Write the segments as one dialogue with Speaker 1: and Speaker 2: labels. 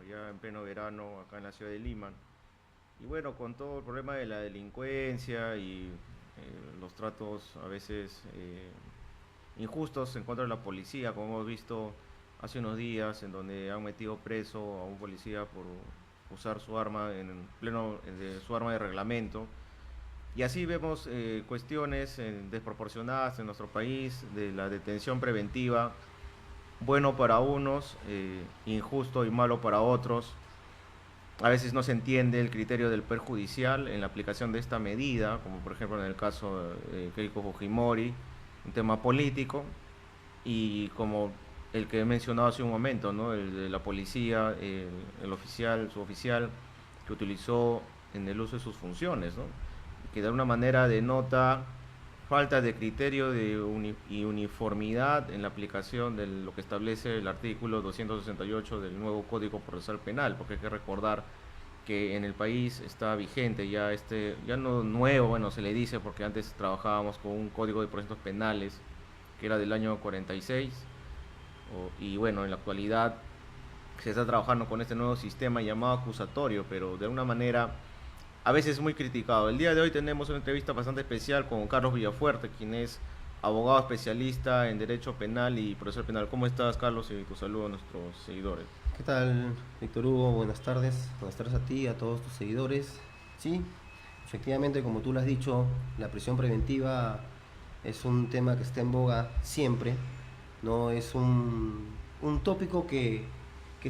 Speaker 1: ya en pleno verano acá en la ciudad de Lima. Y bueno, con todo el problema de la delincuencia y los tratos a veces injustos en contra de la policía, como hemos visto hace unos días, en donde han metido preso a un policía por usar su arma en pleno de su arma de reglamento. Y así vemos cuestiones desproporcionadas en nuestro país de la detención preventiva, bueno para unos, injusto y malo para otros. A veces no se entiende el criterio del Poder Judicial en la aplicación de esta medida, como por ejemplo en el caso de Keiko Fujimori, un tema político, y como el que he mencionado hace un momento, ¿no? El de la policía, el oficial, su oficial, que utilizó en el uso de sus funciones, ¿no? Que de alguna manera denota falta de criterio y uniformidad en la aplicación de lo que establece el artículo 268 del nuevo Código Procesal Penal, porque hay que recordar que en el país está vigente ya ya no nuevo, bueno, se le dice porque antes trabajábamos con un código de procedimientos penales que era del año 46, y bueno, en la actualidad se está trabajando con este nuevo sistema llamado acusatorio, pero de alguna manera a veces muy criticado. El día de hoy tenemos una entrevista bastante especial con Carlos Villafuerte, quien es abogado especialista en Derecho Penal y Procesal Penal. ¿Cómo estás, Carlos? Y tu saludo a nuestros seguidores.
Speaker 2: ¿Qué tal, Víctor Hugo? Buenas tardes. Buenas tardes a ti y a todos tus seguidores. Sí, efectivamente, como tú lo has dicho, la prisión preventiva es un tema que está en boga siempre, ¿no? Es un tópico que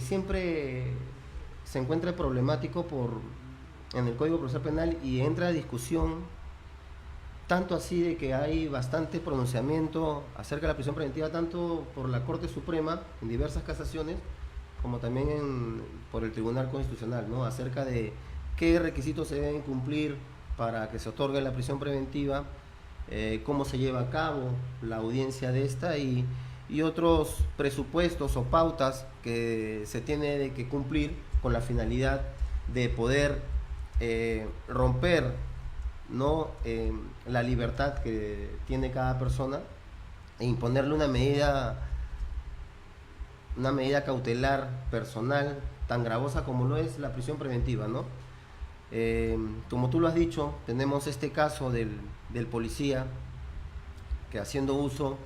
Speaker 2: siempre se encuentra problemático en el Código Procesal Penal y entra a discusión, tanto así de que hay bastante pronunciamiento acerca de la prisión preventiva, tanto por la Corte Suprema en diversas casaciones, como también por el Tribunal Constitucional, ¿no? Acerca de qué requisitos se deben cumplir para que se otorgue la prisión preventiva, cómo se lleva a cabo la audiencia de esta y otros presupuestos o pautas que se tiene de que cumplir con la finalidad de poder romper, ¿no? La libertad que tiene cada persona e imponerle una medida cautelar personal tan gravosa como lo es la prisión preventiva, ¿no? Como tú lo has dicho, tenemos este caso del policía que, haciendo uso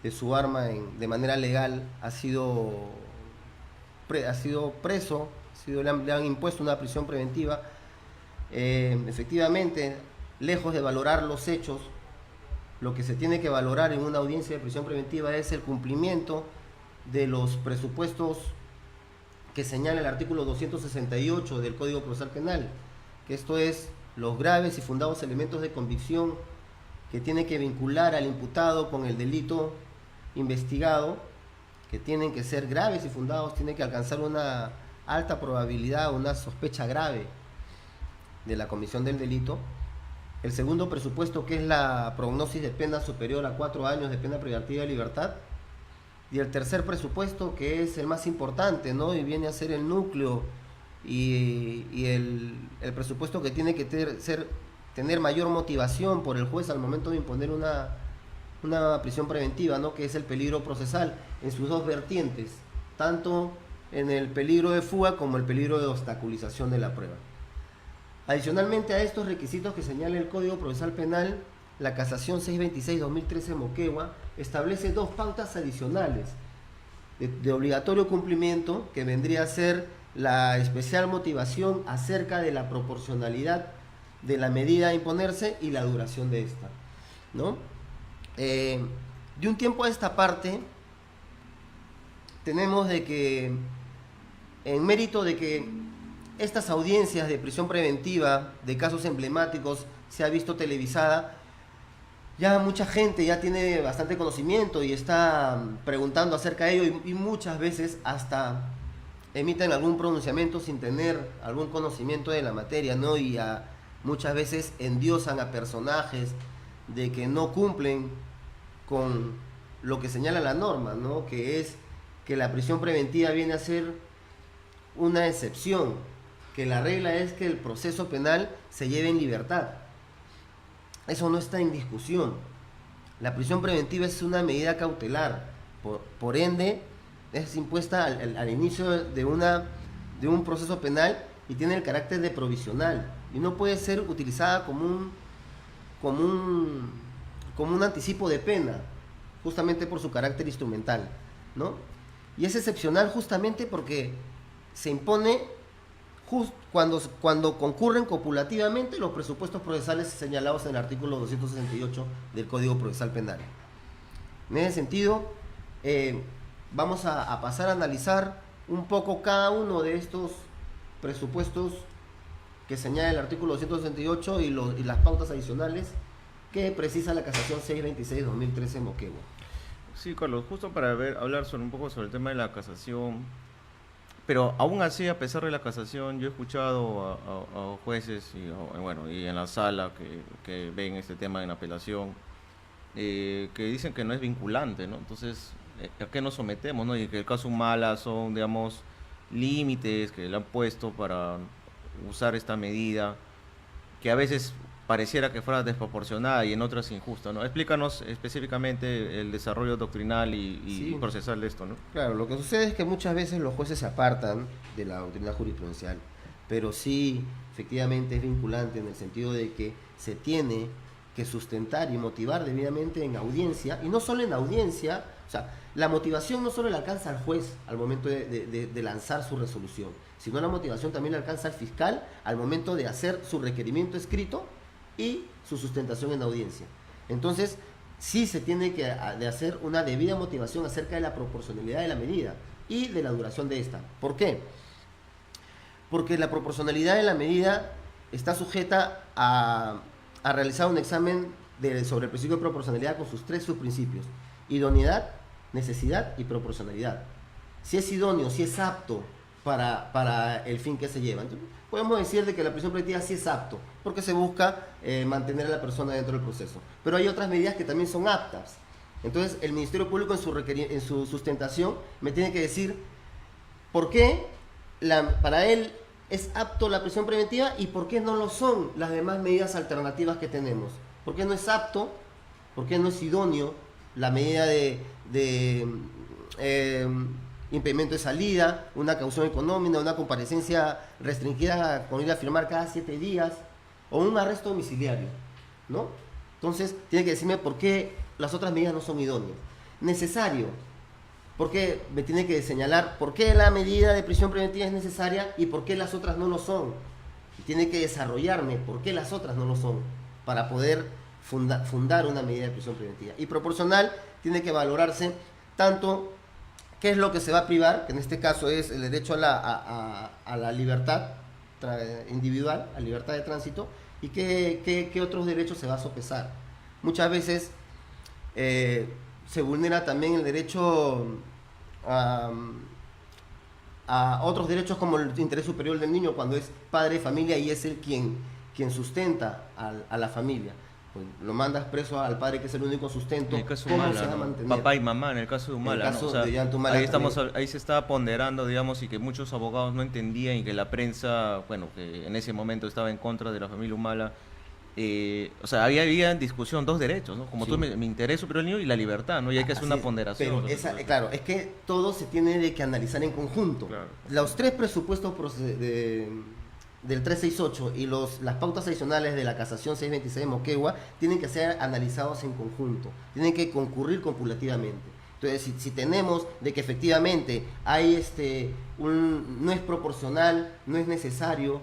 Speaker 2: de su arma de manera legal, ha sido preso, le han impuesto una prisión preventiva. Efectivamente, lejos de valorar los hechos, lo que se tiene que valorar en una audiencia de prisión preventiva es el cumplimiento de los presupuestos que señala el artículo 268 del Código Procesal Penal, que esto es los graves y fundados elementos de convicción que tiene que vincular al imputado con el delito investigado, que tienen que ser graves y fundados, tiene que alcanzar una alta probabilidad, una sospecha grave de la comisión del delito. El segundo presupuesto, que es la prognosis de pena superior a 4 años de pena privativa de libertad. Y el tercer presupuesto, que es el más importante, ¿no? Y viene a ser el núcleo y el presupuesto que tiene que tener mayor motivación por el juez al momento de imponer una prisión preventiva, ¿no? Que es el peligro procesal en sus dos vertientes, tanto en el peligro de fuga como el peligro de obstaculización de la prueba. Adicionalmente a estos requisitos que señala el Código Procesal Penal, la Casación 626-2013 Moquegua establece dos pautas adicionales de obligatorio cumplimiento, que vendría a ser la especial motivación acerca de la proporcionalidad de la medida a imponerse y la duración de esta, ¿no? De un tiempo a esta parte, tenemos de que, en mérito de que estas audiencias de prisión preventiva de casos emblemáticos se ha visto televisada, ya mucha gente ya tiene bastante conocimiento y está preguntando acerca de ello y muchas veces hasta emiten algún pronunciamiento sin tener algún conocimiento de la materia, ¿no? Y muchas veces endiosan a personajes de que no cumplen con lo que señala la norma, ¿no? Que es que la prisión preventiva viene a ser una excepción, que la regla es que el proceso penal se lleve en libertad. Eso no está en discusión. La prisión preventiva es una medida cautelar, por ende es impuesta al inicio de una de un proceso penal y tiene el carácter de provisional y no puede ser utilizada como un, como un anticipo de pena, justamente por su carácter instrumental, ¿no? Y es excepcional justamente porque se impone cuando concurren copulativamente los presupuestos procesales señalados en el artículo 268 del Código Procesal Penal. En ese sentido, vamos a pasar a analizar un poco cada uno de estos presupuestos que señala el artículo 268 y las pautas adicionales que precisa la casación 626-2013 Moquegua.
Speaker 1: Sí, Carlos, justo para hablar un poco sobre el tema de la casación, pero aún así, a pesar de la casación, yo he escuchado a jueces y en la sala que ven este tema en apelación, que dicen que no es vinculante, ¿no? Entonces, ¿a qué nos sometemos, no? Y que el caso Humala son, digamos, límites que le han puesto para usar esta medida, que a veces pareciera que fuera desproporcionada y en otras injusta, ¿no? Explícanos específicamente el desarrollo doctrinal y
Speaker 2: Sí,
Speaker 1: procesal de esto, ¿no?
Speaker 2: claro, lo que sucede es que muchas veces los jueces se apartan de la doctrina jurisprudencial, pero sí, efectivamente es vinculante en el sentido de que se tiene que sustentar y motivar debidamente en audiencia, y no solo en audiencia, o sea, la motivación no solo le alcanza al juez al momento de lanzar su resolución, sino la motivación también le alcanza al fiscal al momento de hacer su requerimiento escrito y su sustentación en audiencia. Entonces, sí se tiene que de hacer una debida motivación acerca de la proporcionalidad de la medida y de la duración de esta. ¿Por qué? Porque la proporcionalidad de la medida está sujeta a realizar un examen sobre el principio de proporcionalidad con sus tres subprincipios: idoneidad, necesidad y proporcionalidad. Si es idóneo, si es apto para el fin que se lleva. Entonces, podemos decir de que la prisión preventiva sí es apto, porque se busca mantener a la persona dentro del proceso. Pero hay otras medidas que también son aptas. Entonces, el Ministerio Público en su sustentación me tiene que decir por qué para él es apto la prisión preventiva y por qué no lo son las demás medidas alternativas que tenemos. ¿Por qué no es apto? ¿Por qué no es idóneo la medida de impedimento de salida, una caución económica, una comparecencia restringida con ir a firmar cada 7 días o un arresto domiciliario, ¿no? Entonces tiene que decirme por qué las otras medidas no son idóneas. Necesario, porque me tiene que señalar por qué la medida de prisión preventiva es necesaria y por qué las otras no lo son. Y tiene que desarrollarme por qué las otras no lo son para poder fundar una medida de prisión preventiva. Y proporcional tiene que valorarse tanto qué es lo que se va a privar, que en este caso es el derecho a la libertad individual, a libertad de tránsito, y qué otros derechos se va a sopesar. Muchas veces se vulnera también el derecho a otros derechos como el interés superior del niño cuando es padre de familia y es él quien sustenta a la familia. Pues lo mandas preso al padre que es el único sustento.
Speaker 1: En el caso
Speaker 2: ¿Cómo
Speaker 1: Humala,
Speaker 2: se va a
Speaker 1: ¿no?
Speaker 2: mantener?
Speaker 1: Papá y mamá, en el caso de Humala,
Speaker 2: En el caso
Speaker 1: ¿no? O sea,
Speaker 2: de Ollanta Humala
Speaker 1: ahí se está ponderando, digamos, y que muchos abogados no entendían y que la prensa, bueno, que en ese momento estaba en contra de la familia Humala. O sea, había en discusión dos derechos, ¿no? Como
Speaker 2: Sí.
Speaker 1: tú, mi interés superior del niño y la libertad, ¿no? Y hay que hacer
Speaker 2: Así
Speaker 1: una
Speaker 2: es,
Speaker 1: ponderación.
Speaker 2: pero claro, es que todo se tiene de que analizar en conjunto.
Speaker 1: Claro.
Speaker 2: Los tres presupuestos del 368 y las pautas adicionales de la casación 626 de Moquegua tienen que ser analizados en conjunto, tienen que concurrir copulativamente. Entonces, si tenemos de que efectivamente hay no es proporcional, no es necesario,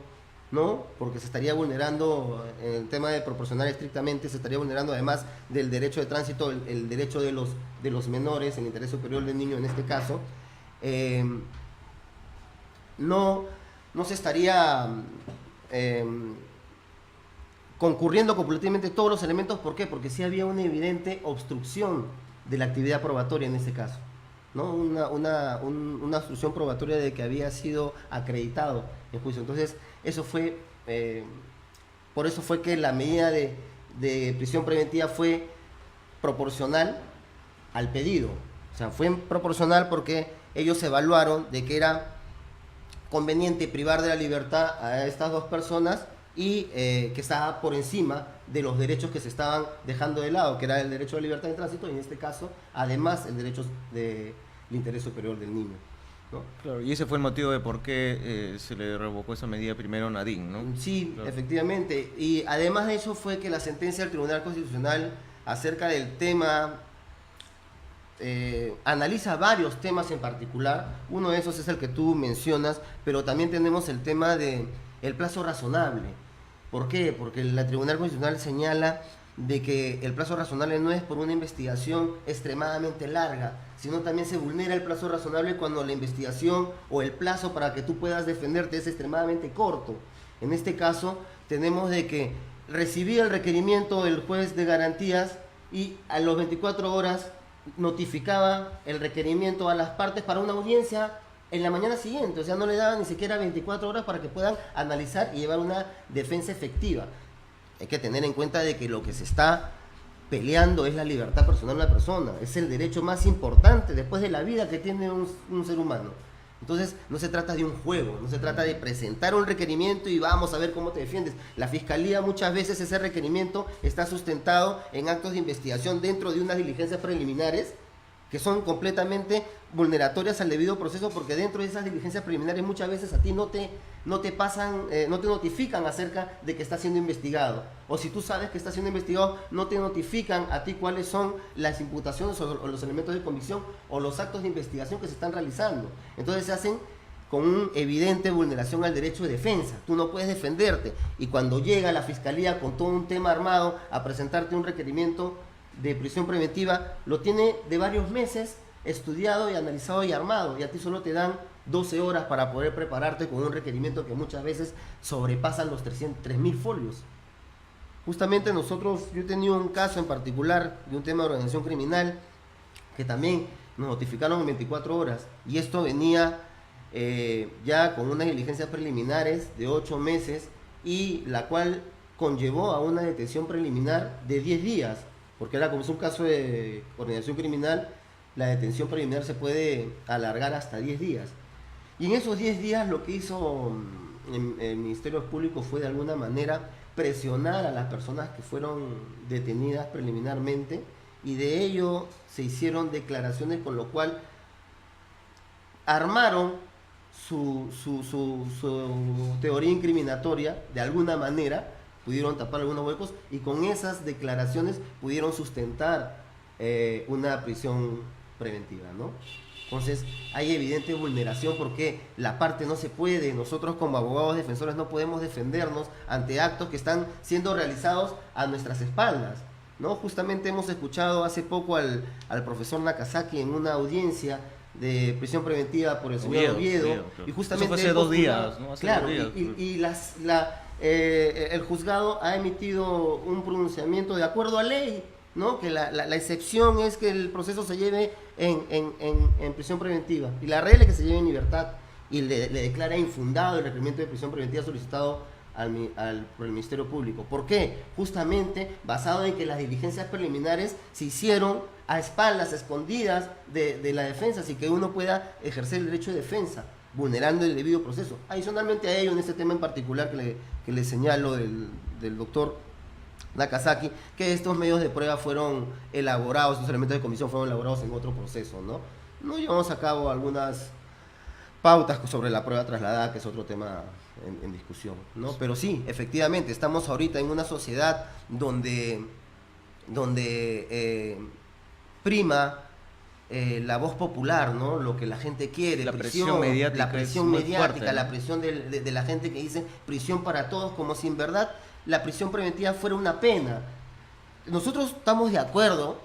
Speaker 2: ¿no? Porque se estaría vulnerando, en el tema de proporcional estrictamente, se estaría vulnerando además del derecho de tránsito, el derecho de los menores, el interés superior del niño en este caso, no se estaría concurriendo copulativamente todos los elementos. ¿Por qué? Porque sí había una evidente obstrucción de la actividad probatoria en ese caso, ¿no? Una obstrucción probatoria de que había sido acreditado en juicio. Entonces, por eso fue que la medida de prisión preventiva fue proporcional al pedido. O sea, fue proporcional porque ellos evaluaron de que era conveniente privar de la libertad a estas dos personas y que estaba por encima de los derechos que se estaban dejando de lado, que era el derecho a la libertad de tránsito y en este caso, además, el derecho del interés superior del niño. ¿no?
Speaker 1: Claro, y ese fue el motivo de por qué se le revocó esa medida primero a Nadine, ¿no?
Speaker 2: Sí,
Speaker 1: Claro.
Speaker 2: efectivamente. Y además de eso fue que la sentencia del Tribunal Constitucional acerca del tema analiza varios temas en particular. Uno de esos es el que tú mencionas, pero también tenemos el tema de el plazo razonable. ¿Por qué? Porque el Tribunal Constitucional señala de que el plazo razonable no es por una investigación extremadamente larga, sino también se vulnera el plazo razonable cuando la investigación o el plazo para que tú puedas defenderte es extremadamente corto. En este caso tenemos de que recibía el requerimiento del juez de garantías y a las 24 horas notificaba el requerimiento a las partes para una audiencia en la mañana siguiente, o sea, no le daban ni siquiera 24 horas para que puedan analizar y llevar una defensa efectiva. Hay que tener en cuenta de que lo que se está peleando es la libertad personal de una persona, es el derecho más importante después de la vida que tiene un ser humano. Entonces, no se trata de un juego, no se trata de presentar un requerimiento y vamos a ver cómo te defiendes. La Fiscalía muchas veces ese requerimiento está sustentado en actos de investigación dentro de unas diligencias preliminares que son completamente vulneratorias al debido proceso, porque dentro de esas diligencias preliminares muchas veces a ti no te notifican acerca de que está siendo investigado, o si tú sabes que está siendo investigado no te notifican a ti cuáles son las imputaciones o los elementos de convicción o los actos de investigación que se están realizando. Entonces se hacen con una evidente vulneración al derecho de defensa. Tú no puedes defenderte, y cuando llega la Fiscalía con todo un tema armado a presentarte un requerimiento de prisión preventiva, lo tiene de varios meses estudiado y analizado y armado, y a ti solo te dan 12 horas para poder prepararte con un requerimiento que muchas veces sobrepasan los 3.000 folios. Justamente yo he tenido un caso en particular de un tema de organización criminal que también nos notificaron en 24 horas, y esto venía ya con unas diligencias preliminares de 8 meses, y la cual conllevó a una detención preliminar de 10 días, porque era como es un caso de organización criminal, la detención preliminar se puede alargar hasta 10 días. Y en esos 10 días lo que hizo el Ministerio Público fue de alguna manera presionar a las personas que fueron detenidas preliminarmente, y de ello se hicieron declaraciones con lo cual armaron su teoría incriminatoria de alguna manera, pudieron tapar algunos huecos y con esas declaraciones pudieron sustentar una prisión preventiva, ¿no? Entonces hay evidente vulneración porque la parte no se puede, nosotros como abogados defensores no podemos defendernos ante actos que están siendo realizados a nuestras espaldas, ¿no? Justamente hemos escuchado hace poco al profesor Nakazaki en una audiencia de prisión preventiva por el señor Oviedo,
Speaker 1: claro.
Speaker 2: Y justamente
Speaker 1: eso fue hace 2 días, ¿no?
Speaker 2: Claro, el juzgado ha emitido un pronunciamiento de acuerdo a ley, ¿no? Que la excepción es que el proceso se lleve en prisión preventiva, y la regla es que se lleve en libertad, y le declara infundado el requerimiento de prisión preventiva solicitado por el Ministerio Público. ¿Por qué? Justamente basado en que las diligencias preliminares se hicieron a espaldas, escondidas de la defensa, así que uno pueda ejercer el derecho de defensa, vulnerando el debido proceso. Adicionalmente a ello, en este tema en particular que le señalo del doctor Nakazaki, que estos medios de prueba fueron elaborados, estos elementos de comisión fueron elaborados en otro proceso, ¿no? No llevamos a cabo algunas pautas sobre la prueba trasladada, que es otro tema en discusión, ¿no? Pero sí, efectivamente, estamos ahorita en una sociedad donde prima la voz popular, ¿no? Lo que la gente quiere,
Speaker 1: la presión mediática,
Speaker 2: la presión de la gente que dice prisión para todos, como si en verdad la prisión preventiva fuera una pena. Nosotros estamos de acuerdo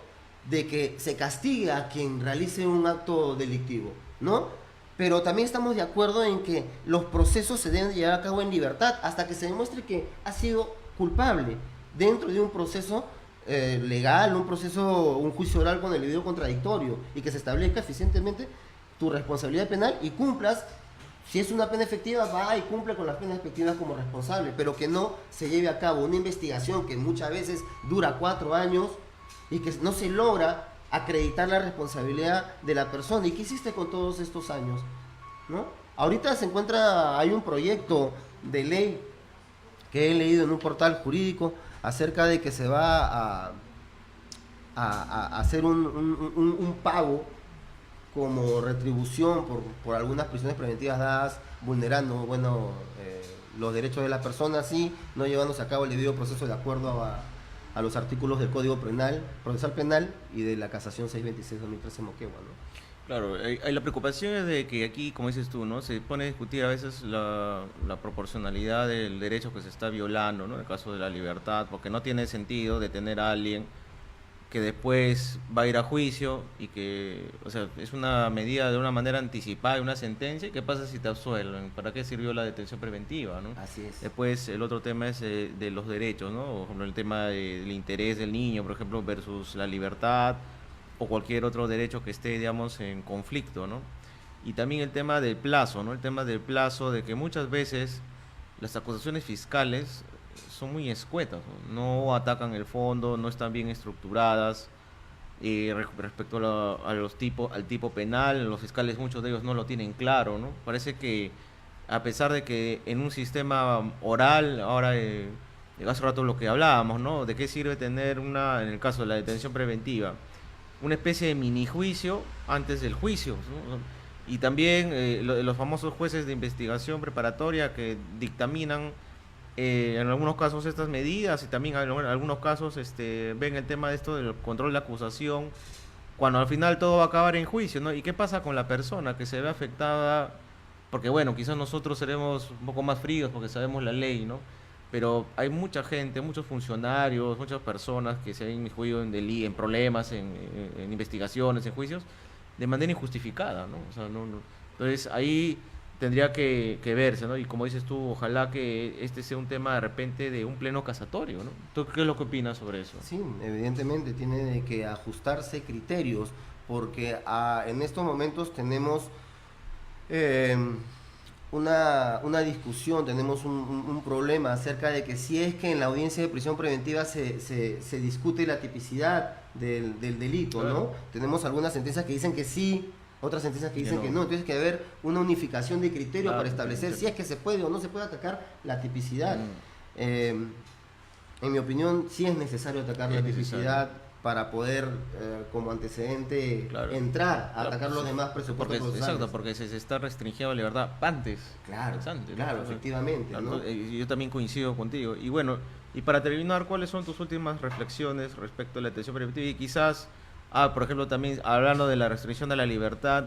Speaker 2: de que se castiga a quien realice un acto delictivo, ¿no? Pero también estamos de acuerdo en que los procesos se deben llevar a cabo en libertad hasta que se demuestre que ha sido culpable dentro de un proceso legal, un juicio oral con el debido contradictorio, y que se establezca eficientemente tu responsabilidad penal y cumplas. Si es una pena efectiva, va y cumple con las penas efectivas como responsable, pero que no se lleve a cabo una investigación que muchas veces dura 4 años y que no se logra acreditar la responsabilidad de la persona. ¿Y qué hiciste con todos estos años? ¿No? Ahorita hay un proyecto de ley que he leído en un portal jurídico acerca de que se va a hacer un pago como retribución por algunas prisiones preventivas dadas, vulnerando, bueno, los derechos de las personas y no llevándose a cabo el debido proceso de acuerdo a los artículos del Código Penal, Procesal Penal y de la Casación 626-2013 Moquegua, ¿no?
Speaker 1: Claro, la preocupación es de que aquí, como dices tú, ¿no? Se pone a discutir a veces la proporcionalidad del derecho que se está violando, ¿no? En el caso de la libertad, porque no tiene sentido detener a alguien que después va a ir a juicio y que, o sea, es una medida de una manera anticipada, una sentencia, ¿y qué pasa si te absuelven? ¿Para qué sirvió la detención preventiva, no?
Speaker 2: Así es.
Speaker 1: Después, el otro tema es de los derechos, ¿no? Por ejemplo, el tema del interés del niño, por ejemplo, versus la libertad o cualquier otro derecho que esté, digamos, en conflicto, ¿no? Y también el tema del plazo, ¿no? El tema del plazo, de que muchas veces las acusaciones fiscales son muy escuetas, no atacan el fondo, no están bien estructuradas. Respecto al tipo penal, los fiscales, muchos de ellos no lo tienen claro, ¿no? Parece que a pesar de que en un sistema oral, ahora hace rato lo que hablábamos, ¿no? ¿De qué sirve tener en el caso de la detención preventiva, una especie de mini juicio antes del juicio, ¿no? Y también los famosos jueces de investigación preparatoria que dictaminan en algunos casos estas medidas y también en algunos casos ven el tema de esto del control de acusación, cuando al final todo va a acabar en juicio, ¿no? ¿Y qué pasa con la persona que se ve afectada? Porque bueno, quizás nosotros seremos un poco más fríos porque sabemos la ley, ¿no? Pero hay mucha gente, muchos funcionarios, muchas personas que se han inmiscuido en problemas, en investigaciones, en juicios, de manera injustificada, ¿no? O sea, entonces ahí tendría que verse, ¿no? Y como dices tú, ojalá que este sea un tema de repente de un pleno casatorio, ¿no? ¿Tú qué es lo que opinas sobre eso?
Speaker 2: Sí, evidentemente tiene que ajustarse criterios, porque en estos momentos tenemos eh, una discusión, tenemos un problema acerca de que si es que en la audiencia de prisión preventiva se discute la tipicidad del delito,
Speaker 1: claro,
Speaker 2: ¿no? Tenemos algunas sentencias que dicen que sí, otras sentencias que dicen que no, entonces hay que haber una unificación de criterios, claro, para establecer si es que se puede o no se puede atacar la tipicidad. En mi opinión, sí es necesario atacar la tipicidad para poder, como antecedente, claro, entrar a atacar los demás presupuestos procesales.
Speaker 1: Exacto, porque se está restringiendo la libertad antes.
Speaker 2: Claro,
Speaker 1: antes,
Speaker 2: claro,
Speaker 1: ¿no?
Speaker 2: Efectivamente. ¿No?
Speaker 1: Yo también coincido contigo. Y bueno, y para terminar, ¿cuáles son tus últimas reflexiones respecto a la detención preventiva? Y quizás, por ejemplo, también hablando de la restricción de la libertad,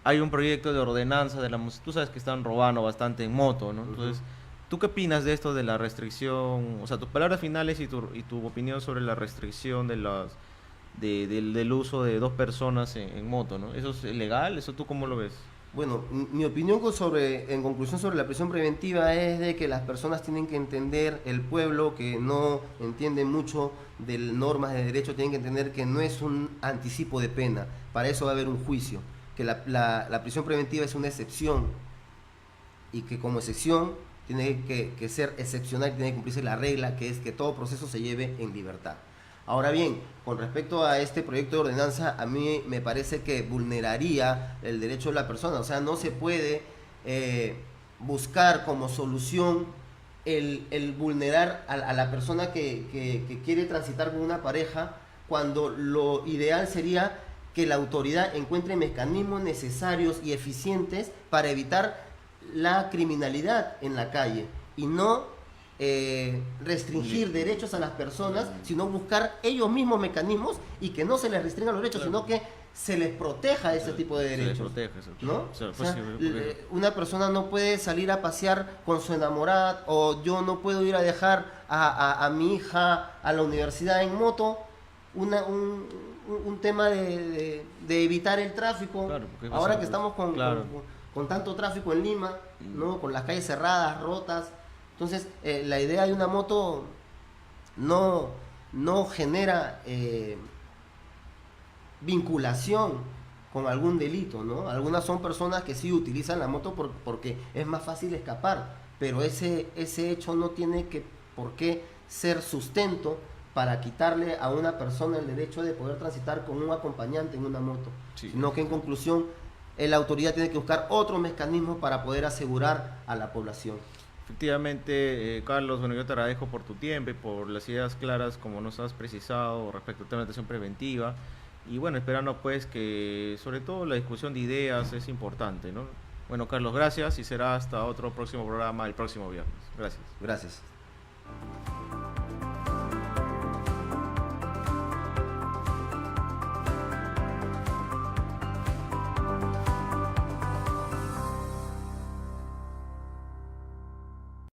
Speaker 1: hay un proyecto de ordenanza tú sabes que están robando bastante en moto, ¿no? Entonces, ¿tú qué opinas de esto de la restricción? O sea, tus palabras finales y tu opinión sobre la restricción del uso de dos personas en moto, ¿no? ¿Eso es legal? ¿Eso tú cómo lo ves?
Speaker 2: Bueno, mi opinión en conclusión sobre la prisión preventiva es de que las personas tienen que entender, el pueblo que no entiende mucho de normas de derecho, tienen que entender que no es un anticipo de pena, para eso va a haber un juicio, que la prisión preventiva es una excepción y que como excepción tiene que ser excepcional, tiene que cumplirse la regla, que es que todo proceso se lleve en libertad. Ahora bien, con respecto a este proyecto de ordenanza, a mí me parece que vulneraría el derecho de la persona. O sea, no se puede buscar como solución el vulnerar a la persona que quiere transitar con una pareja, cuando lo ideal sería que la autoridad encuentre mecanismos necesarios y eficientes para evitar la criminalidad en la calle y no restringir derechos a las personas, sino buscar ellos mismos mecanismos y que no se les restringan los derechos, sino que se les proteja ese tipo de derechos. ¿No? O sea, una persona no puede salir a pasear con su enamorada, o yo no puedo ir a dejar a mi hija a la universidad en moto. Un tema de evitar el tráfico. Claro, ahora que estamos con tanto tráfico en Lima, ¿no? Con las calles cerradas, rotas. Entonces, la idea de una moto no genera vinculación con algún delito, ¿no? Algunas son personas que sí utilizan la moto porque es más fácil escapar, pero ese hecho no tiene por qué ser sustento para quitarle a una persona el derecho de poder transitar con un acompañante en una moto, sino que en conclusión la autoridad tiene que buscar otros mecanismos para poder asegurar a la población.
Speaker 1: Efectivamente, Carlos, bueno, yo te agradezco por tu tiempo y por las ideas claras como nos has precisado respecto al tema de atención preventiva. Y bueno, esperando pues que sobre todo la discusión de ideas es importante, ¿no? Bueno, Carlos, gracias y será hasta otro próximo programa el próximo viernes. Gracias.
Speaker 2: Gracias.